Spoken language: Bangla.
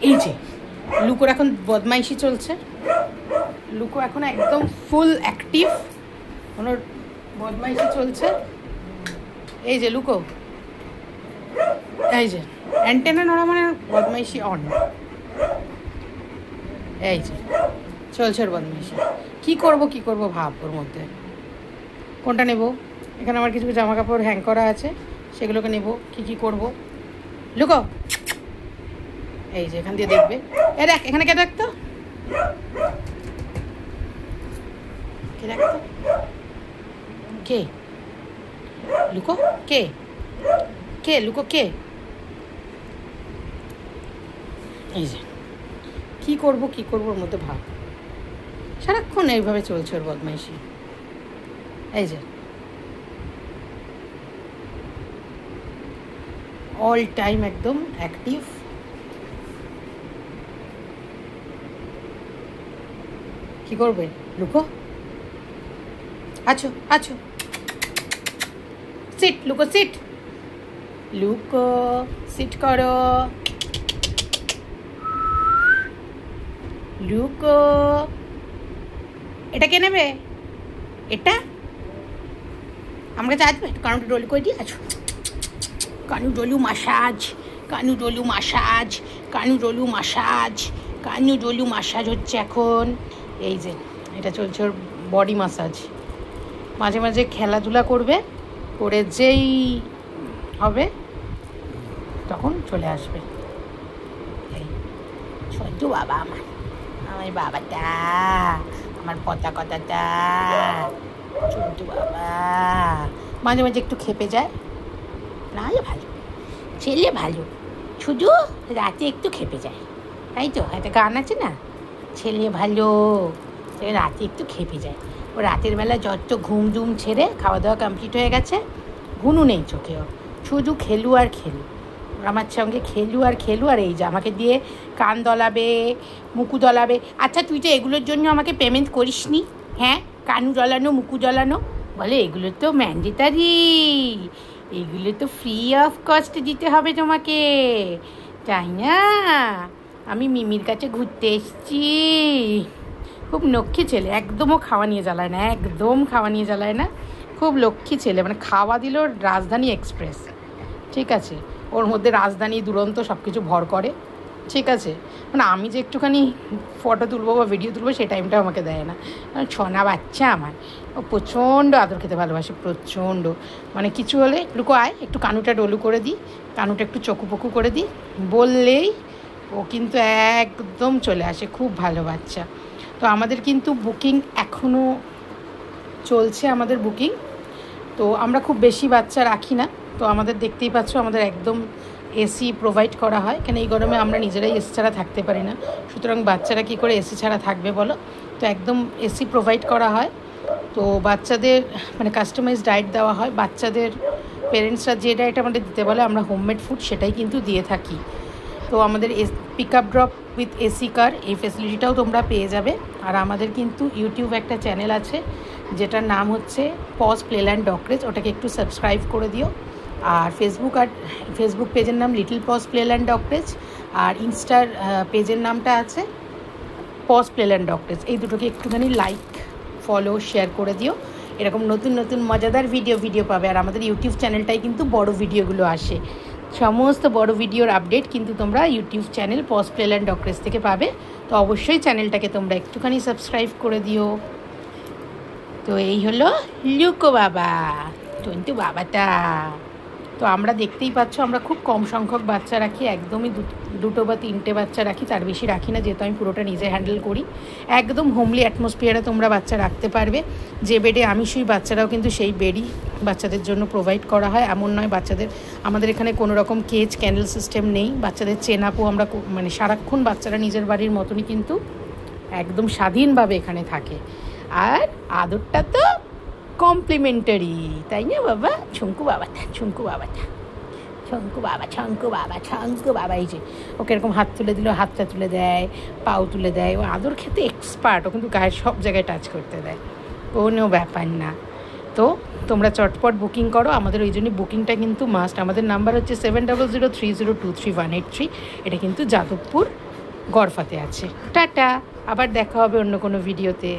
এই যে লুকোর এখন বদমাইশি চলছে, লুকো এখন একদম ফুল অ্যাক্টিভ, ওনার বদমাইশি চলছে। এই যে লুকো, এই যে অ্যান্টেনা নড়া মানে বদমাইশি অন। এই যে চলছে ওর বদমাইশি। কী করবো ভাব ওর মধ্যে, কোনটা নেব? এখানে আমার কিছু জামা কাপড় হ্যাং করা আছে, সেগুলোকে নেব। কি করব? লুকো, এই যে এখান দিয়ে দেখবে। দেখ এখানে কে দেখতো, কে দেখতো, কে লুকো, কে লুকো, কে? এই যে কি করব ওর মধ্যে ভাব, সারাক্ষণ এইভাবে চলছে ওর বদমাইশি। এই যে অল টাইম একদম অ্যাক্টিভ। কি করবে লুকো? আছো সিট লুকো, সিট লুকো, সিট করো লুকো। এটা কে নেবে? এটা আমাকে চাইবে কানুটা ডলি করে দিয়ে আছো। কানু ডলু মাসাজ, কানু ডলু মাসাজ হচ্ছে এখন। এই যে এটা চলছে ওর বডি মাসাজ। মাঝে মাঝে খেলাধুলা করবে, করে যেই হবে তখন চলে আসবে। এই ছোট্ট বাবা আমার বাবাটা, আমার পতাকাটা ছোট্ট বাবা। মাঝে মাঝে একটু খেপে যায়, না ভালো ছেলে, ভালো, শুধু রাতে একটু খেপে যায়, তাই তো? একটা গান আছে না, ছেলে ভালো, রাতে একটু খেপে যায়। ও রাতের বেলা যত ঘুম ছেড়ে খাওয়া দাওয়া কমপ্লিট হয়ে গেছে, ঘুনু নেই চোখেও, শুধু খেলু আর আমার সঙ্গে খেলু আর এই যে আমাকে দিয়ে কান দলাবে, মুকু দলাবে। আচ্ছা তুই তো এগুলোর জন্য আমাকে পেমেন্ট করিস নি? হ্যাঁ, কানু দলানো, মুকু দলানো, বলে এগুলো তো ম্যান্ডেটারি, এগুলো তো ফ্রি অফ কস্ট দিতে হবে তোমাকে, তাই না? আমি মিমির কাছে ঘুরতে এসেছি। খুব লক্ষ্মী ছেলে, একদমও খাওয়া নিয়ে জ্বালায় না, খুব লক্ষ্মী ছেলে। মানে খাওয়া দিল রাজধানী এক্সপ্রেস, ঠিক আছে? ওর মধ্যে রাজধানী দুরন্ত সব কিছু ভর করে, ঠিক আছে? মানে আমি যে একটুখানি ফটো তুলবো বা ভিডিও তুলবো সেই টাইমটা আমাকে দেয় না। ছনা বাচ্চা আমার, ও প্রচণ্ড আদর খেতে ভালোবাসে, প্রচণ্ড। মানে কিছু হলে লুকো আয় একটু কানুটা ডলু করে দিই, কানুটা একটু চকুপকু করে দিই বললেই ও কিন্তু একদম চলে আসে। খুব ভালো বাচ্চা। তো আমাদের কিন্তু বুকিং এখনও চলছে, আমাদের বুকিং। তো আমরা খুব বেশি বাচ্চা রাখি না। তো আমাদের দেখতেই পাচ্ছ, আমাদের একদম এসি প্রোভাইড করা হয়, কেন এই গরমে আমরা নিজেরাই এসি ছাড়া থাকতে পারি না, সুতরাং বাচ্চারা কী করে এসি ছাড়া থাকবে বলো? তো একদম এসি প্রোভাইড করা হয়। তো বাচ্চাদের মানে কাস্টমাইজ ডায়েট দেওয়া হয়, বাচ্চাদের পেরেন্টসরা যে ডায়েট আমাদের দিতে বলে আমরা হোমমেড ফুড সেটাই কিন্তু দিয়ে থাকি। তো আমাদের pick up drop with AC car, এই ফেসিলিটিটাও তোমরা পেয়ে যাবে। আর আমাদের কিন্তু ইউটিউব একটা চ্যানেল আছে যেটার নাম হচ্ছে পজ প্লেল্যান্ড ডক্রেজ, ওটাকে একটু সাবস্ক্রাইব করে দিও। আর ফেসবুক পেজের নাম লিটল পজ প্লেল্যান্ড ডক্রেজ, আর ইনস্টার পেজের নামটা আছে পজ প্লেল্যান্ড ডক্রেজ। এই দুটোকে একটুখানি লাইক, ফলো, শেয়ার করে দিও। এরকম নতুন মজাদার ভিডিও পাবে। আর আমাদের ইউটিউব চ্যানেলটাই কিন্তু বড় ভিডিওগুলো আসে, সমস্ত বড় ভিডিওর আপডেট কিন্তু তোমরা ইউটিউব চ্যানেল পজ প্লেল্যান্ড ডক্রেজ থেকে পাবে। তো অবশ্যই চ্যানেলটাকে তোমরা একটুখানি সাবস্ক্রাইব করে দিও। তো এই হলো লুকো বাবা, টন্টু বাবাটা। তো আমরা দেখতেই পাচ্ছ, আমরা খুব কম সংখ্যক বাচ্চা রাখি, একদমই দুটো বা তিনটে বাচ্চা রাখি, তার বেশি রাখি না, যেহেতু আমি পুরোটা নিজে হ্যান্ডেল করি। একদম হোমলি অ্যাটমসফিয়ারে তোমরা বাচ্চা রাখতে পারবে। যে বেডে আমি শুই, বাচ্চারাও কিন্তু সেই বেডই বাচ্চাদের জন্য প্রোভাইড করা হয়। এমন নয় আমাদের এখানে কোনো রকম কেজ ক্যান্ডেল সিস্টেম নেই। বাচ্চাদের চেনাপো আমরা মানে সারাক্ষণ বাচ্চারা নিজের বাড়ির মতনই কিন্তু একদম স্বাধীনভাবে এখানে থাকে। আর আদরটা তো কমপ্লিমেন্টারি, তাই না বাবা? ছঙ্কু বাবাটা এই যে ওকে এরকম হাত তুলে দিল, হাতটা তুলে দেয়, পাও তুলে দেয়। ও আদর খেতে এক্সপার্ট, ও কিন্তু গায়ের সব জায়গায় টাচ করতে দেয়, কোনো ব্যাপার না। তো তোমরা চটপট বুকিং করো, আমাদের ওই জন্য বুকিংটা কিন্তু মাস্ট। আমাদের নাম্বার হচ্ছে 7003023183, এটা কিন্তু যাদবপুর গড়ফাতে আছে। টাটা, আবার দেখা হবে অন্য কোনো ভিডিওতে।